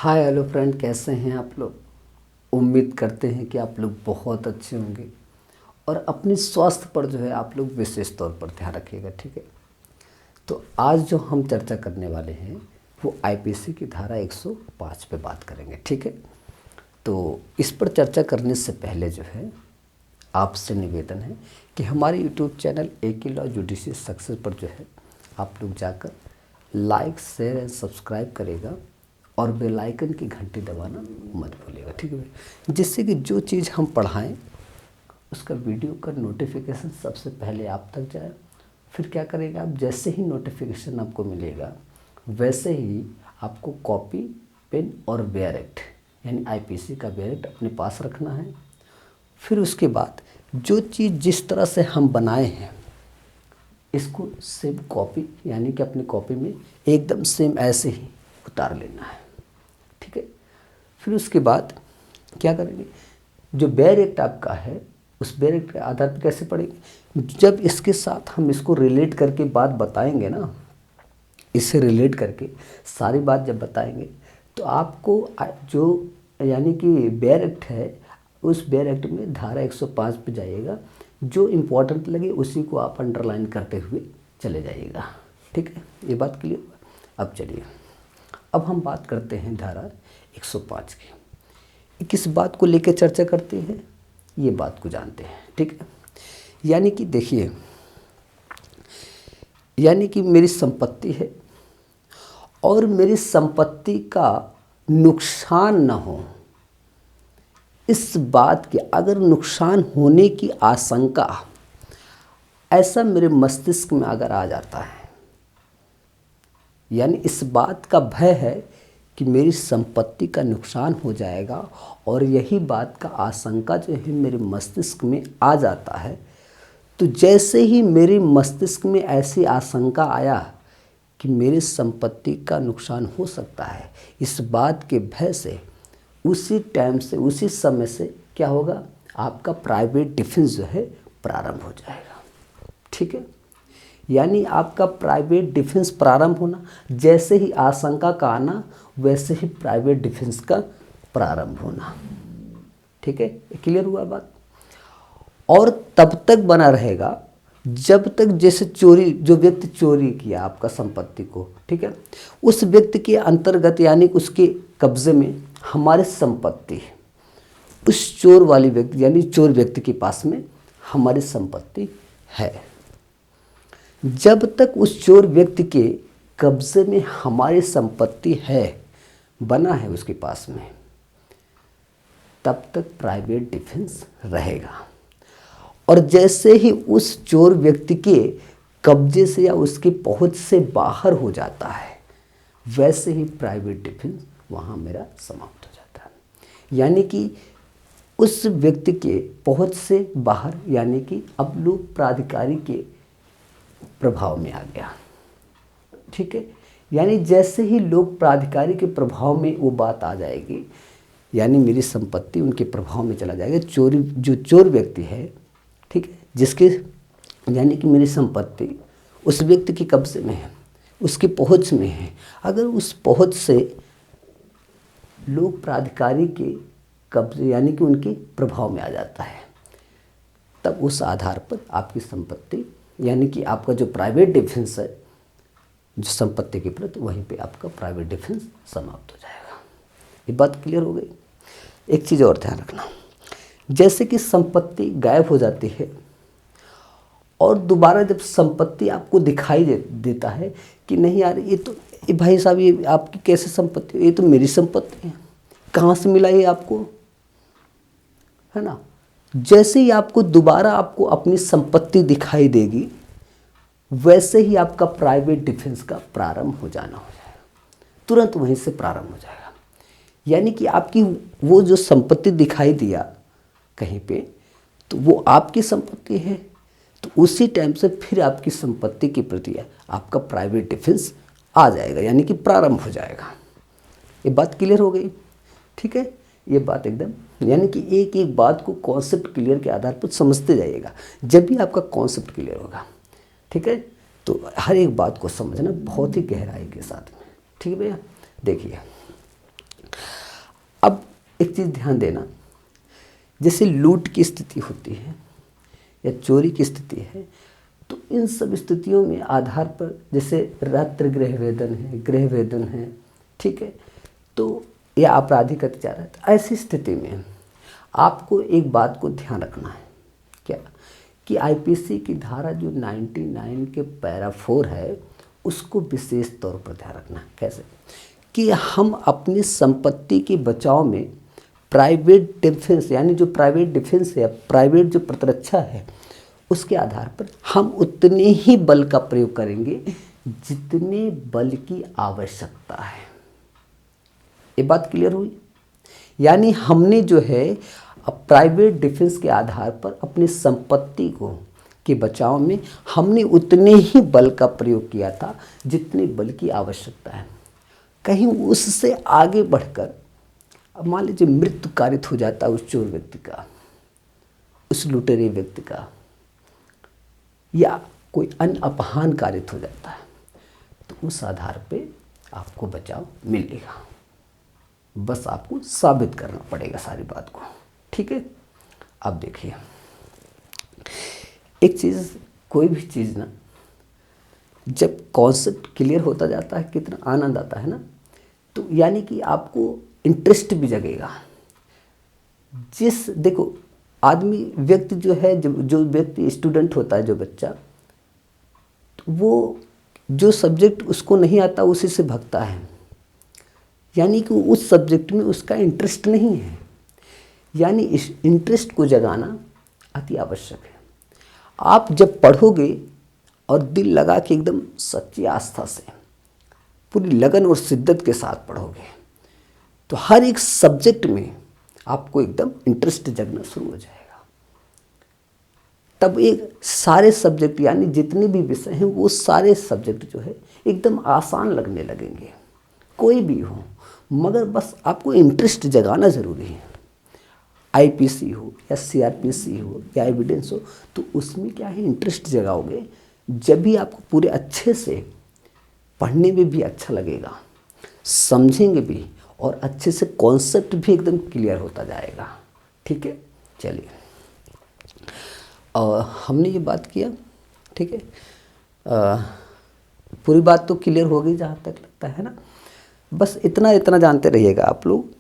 Hi hello friend, कैसे हैं आप लोग। उम्मीद करते हैं कि आप लोग बहुत अच्छे होंगे और अपनी स्वास्थ्य पर जो है आप लोग विशेष तौर पर ध्यान रखिएगा। ठीक है, तो आज जो हम चर्चा करने वाले हैं वो आईपीसी की धारा 105 पे बात करेंगे। ठीक है, तो इस पर चर्चा करने से पहले जो है आपसे निवेदन है कि हमारे YouTube channel AK law judicial success पर जो है आप लोग जाकर लाइक शेयर एंड सब्सक्राइब करेगा और बेल आइकन की घंटी दबाना मत भूलिएगा। ठीक है, जिससे कि जो चीज़ हम पढ़ाएं उसका वीडियो का नोटिफिकेशन सबसे पहले आप तक जाए। फिर क्या करेगा आप, जैसे ही नोटिफिकेशन आपको मिलेगा वैसे ही आपको कॉपी पेन और बेयर एक्ट यानी आईपीसी का बेयर एक्ट अपने पास रखना है। फिर उसके बाद जो चीज़ जिस तरह से हम बनाए हैं इसको सेम कॉपी यानी कि अपनी कॉपी में एकदम सेम ऐसे ही उतार लेना है। ठीक है, फिर उसके बाद क्या करेंगे, जो बेयर एक्ट आपका है उस बेयर एक्ट के आधार पर कैसे पढ़ेंगे, जब इसके साथ हम इसको रिलेट करके बात बताएंगे ना, इससे रिलेट करके सारी बात जब बताएंगे तो आपको जो यानी कि बेयर एक्ट है उस बेयर एक्ट में धारा 105 पे जाइएगा, जो इम्पोर्टेंट लगे उसी को आप अंडरलाइन करते हुए चले जाइएगा। ठीक है, ये बात क्लियर हुआ। अब चलिए, अब हम बात करते हैं धारा 105 की। किस बात को लेकर चर्चा करते हैं ये बात को जानते हैं। ठीक है, यानी कि देखिए, यानी कि मेरी संपत्ति है और मेरी संपत्ति का नुकसान न हो, इस बात के अगर नुकसान होने की आशंका ऐसा मेरे मस्तिष्क में अगर आ जाता है, यानी इस बात का भय है कि मेरी संपत्ति का नुकसान हो जाएगा और यही बात का आशंका जो है मेरे मस्तिष्क में आ जाता है, तो जैसे ही मेरे मस्तिष्क में ऐसी आशंका आया कि मेरी संपत्ति का नुकसान हो सकता है, इस बात के भय से उसी टाइम से उसी समय से क्या होगा, आपका प्राइवेट डिफेंस जो है प्रारंभ हो जाएगा। ठीक है, यानी आपका प्राइवेट डिफेंस प्रारंभ होना, जैसे ही आशंका का आना वैसे ही प्राइवेट डिफेंस का प्रारंभ होना। ठीक है, क्लियर हुआ बात। और तब तक बना रहेगा जब तक जैसे चोरी, जो व्यक्ति चोरी किया आपका संपत्ति को, ठीक है, उस व्यक्ति के अंतर्गत यानी उसके कब्जे में हमारी संपत्ति, उस चोर वाली व्यक्ति यानी चोर व्यक्ति के पास में हमारी संपत्ति है। जब तक उस चोर व्यक्ति के कब्जे में हमारी संपत्ति है, बना है उसके पास में, तब तक प्राइवेट डिफेंस रहेगा। और जैसे ही उस चोर व्यक्ति के कब्जे से या उसकी पहुंच से बाहर हो जाता है, वैसे ही प्राइवेट डिफेंस वहाँ मेरा समाप्त हो जाता है। यानी कि उस व्यक्ति के पहुंच से बाहर, यानी कि अब लोग प्राधिकारी के प्रभाव में आ गया। ठीक है, यानी जैसे ही लोग प्राधिकारी के प्रभाव में वो बात आ जाएगी, यानी मेरी संपत्ति उनके प्रभाव में चला जाएगा। चोरी, जो चोर व्यक्ति है, ठीक है, जिसके यानी कि मेरी संपत्ति उस व्यक्ति के कब्जे में है, उसकी पहुंच में है, अगर उस पहुंच से लोग प्राधिकारी के कब्जे यानी कि उनके प्रभाव में आ जाता है, तब उस आधार पर आपकी संपत्ति यानी कि आपका जो प्राइवेट डिफेंस है जो संपत्ति के प्रति, वहीं पे आपका प्राइवेट डिफेंस समाप्त हो जाएगा। ये बात क्लियर हो गई। एक चीज़ और ध्यान रखना, जैसे कि संपत्ति गायब हो जाती है और दोबारा जब संपत्ति आपको दिखाई देता है कि नहीं यार, ये भाई साहब, ये आपकी कैसे संपत्ति, ये तो मेरी संपत्ति है, कहाँ से मिला ये आपको, है ना। जैसे ही आपको दोबारा आपको अपनी संपत्ति दिखाई देगी, वैसे ही आपका प्राइवेट डिफेंस का प्रारंभ हो जाना हो जाएगा, तुरंत वहीं से प्रारंभ हो जाएगा। यानी कि आपकी वो जो संपत्ति दिखाई दिया कहीं पे, तो वो आपकी संपत्ति है, तो उसी टाइम से फिर आपकी संपत्ति के प्रति आपका प्राइवेट डिफेंस आ जाएगा, यानी कि प्रारंभ हो जाएगा। ये बात क्लियर हो गई। ठीक है, ये बात एकदम, यानी कि एक एक बात को कॉन्सेप्ट क्लियर के आधार पर समझते जाइएगा। जब भी आपका कॉन्सेप्ट क्लियर होगा, ठीक है, तो हर एक बात को समझना बहुत ही गहराई के साथ में। ठीक है भैया, देखिए अब एक चीज़ ध्यान देना, जैसे लूट की स्थिति होती है या चोरी की स्थिति है, तो इन सब स्थितियों में आधार पर जैसे रात्र गृह वेदन है, गृह वेदन है, ठीक है, तो या आपराधिक अत्याचार है, तो ऐसी स्थिति में आपको एक बात को ध्यान रखना है, क्या कि आईपीसी की धारा जो 99 के पैरा 4 है उसको विशेष तौर पर ध्यान रखना है। कैसे कि हम अपनी संपत्ति के बचाव में प्राइवेट डिफेंस, यानी जो प्राइवेट डिफेंस है, प्राइवेट जो प्रतिरक्षा है, उसके आधार पर हम उतने ही बल का प्रयोग करेंगे जितने बल की आवश्यकता है। ये बात क्लियर हुई? यानी हमने जो है प्राइवेट डिफेंस के आधार पर अपनी संपत्ति को के बचाव में हमने उतने ही बल का प्रयोग किया था जितने बल की आवश्यकता है। कहीं उससे आगे बढ़कर अब मान लीजिए मृत्यु कारित हो जाता है उस चोर व्यक्ति का, उस लुटेरे व्यक्ति का, या कोई अन्य अपहान कारित हो जाता है, तो उस आधार पे आपको बचाव मिलेगा। बस आपको साबित करना पड़ेगा सारी बात को, ठीक है। अब देखिए एक चीज़, कोई भी चीज़ ना जब कॉन्सेप्ट क्लियर होता जाता है कितना आनंद आता है ना, तो यानी कि आपको इंटरेस्ट भी जगेगा। देखो आदमी व्यक्ति जो है, जो व्यक्ति स्टूडेंट होता है, जो बच्चा, तो वो जो सब्जेक्ट उसको नहीं आता उसी से भागता है, यानी कि उस सब्जेक्ट में उसका इंटरेस्ट नहीं है। यानी इस इंटरेस्ट को जगाना अति आवश्यक है। आप जब पढ़ोगे और दिल लगा के एकदम सच्ची आस्था से, पूरी लगन और शिद्दत के साथ पढ़ोगे, तो हर एक सब्जेक्ट में आपको एकदम इंटरेस्ट जगना शुरू हो जाएगा। तब एक सारे सब्जेक्ट यानी जितने भी विषय हैं वो सारे सब्जेक्ट जो है एकदम आसान लगने लगेंगे, कोई भी हो, मगर बस आपको इंटरेस्ट जगाना ज़रूरी है। आईपीसी हो या सीआरपीसी हो या एविडेंस हो, तो उसमें क्या है, इंटरेस्ट जगाओगे जब भी आपको पूरे अच्छे से पढ़ने में भी अच्छा लगेगा, समझेंगे भी, और अच्छे से कॉन्सेप्ट भी एकदम क्लियर होता जाएगा, ठीक है। चलिए हमने ये बात किया, ठीक है। पूरी बात तो क्लियर हो गई जहाँ तक लगता है ना। बस इतना इतना जानते रहिएगा आप लोग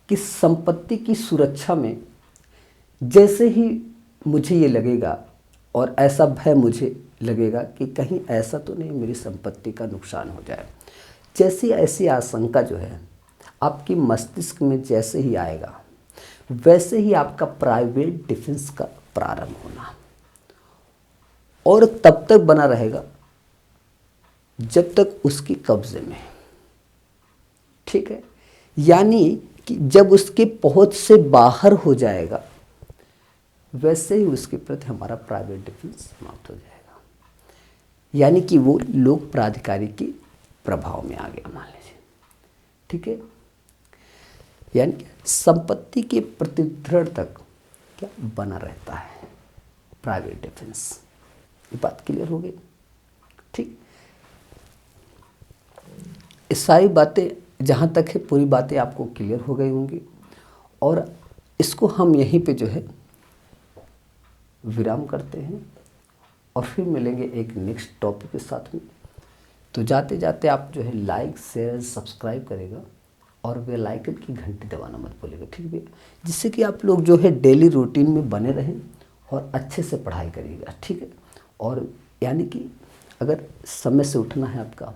कि संपत्ति की सुरक्षा में जैसे ही मुझे ये लगेगा और ऐसा भय मुझे लगेगा कि कहीं ऐसा तो नहीं मेरी संपत्ति का नुकसान हो जाए, जैसी ऐसी आशंका जो है आपकी मस्तिष्क में जैसे ही आएगा, वैसे ही आपका प्राइवेट डिफेंस का प्रारंभ होना, और तब तक बना रहेगा जब तक उसकी कब्जे में, ठीक है। यानी कि जब उसके पहुंच से बाहर हो जाएगा, वैसे ही उसके प्रति हमारा प्राइवेट डिफेंस समाप्त हो जाएगा। यानी कि वो लोक प्राधिकारी के प्रभाव में आ गया, मान लीजिए, ठीक है। यानी कि संपत्ति के प्रतिदृढ़ तक क्या बना रहता है प्राइवेट डिफेंस। ये बात क्लियर हो गई, ठीक। ये सारी बातें जहाँ तक है पूरी बातें आपको क्लियर हो गई होंगी, और इसको हम यहीं पे जो है विराम करते हैं और फिर मिलेंगे एक नेक्स्ट टॉपिक के साथ में। तो जाते जाते आप जो है लाइक शेयर सब्सक्राइब करेगा और बेल आइकन की घंटी दबाना मत भूलिएगा, ठीक है, जिससे कि आप लोग जो है डेली रूटीन में बने रहें और अच्छे से पढ़ाई करिएगा, ठीक है। और यानी कि अगर समय से उठना है, आपका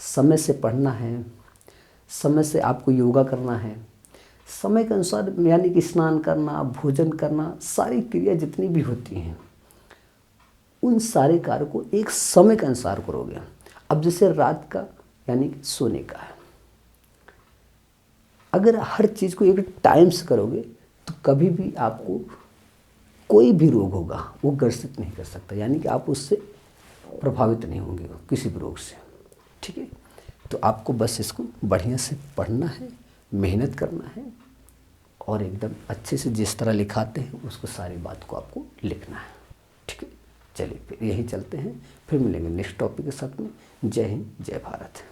समय से पढ़ना है, समय से आपको योगा करना है, समय के अनुसार, यानी कि स्नान करना, भोजन करना, सारी क्रिया जितनी भी होती हैं उन सारे कार्य को एक समय के अनुसार करोगे। अब जैसे रात का यानी कि सोने का है, अगर हर चीज़ को एक टाइम से करोगे तो कभी भी आपको कोई भी रोग होगा वो ग्रसित नहीं कर सकता, यानी कि आप उससे प्रभावित नहीं होंगे किसी भी रोग से, ठीक है। तो आपको बस इसको बढ़िया से पढ़ना है, मेहनत करना है, और एकदम अच्छे से जिस तरह लिखाते हैं उसको सारी बात को आपको लिखना है, ठीक है। चलिए फिर यहीं चलते हैं, फिर मिलेंगे नेक्स्ट टॉपिक के साथ में। जय हिंद, जय भारत।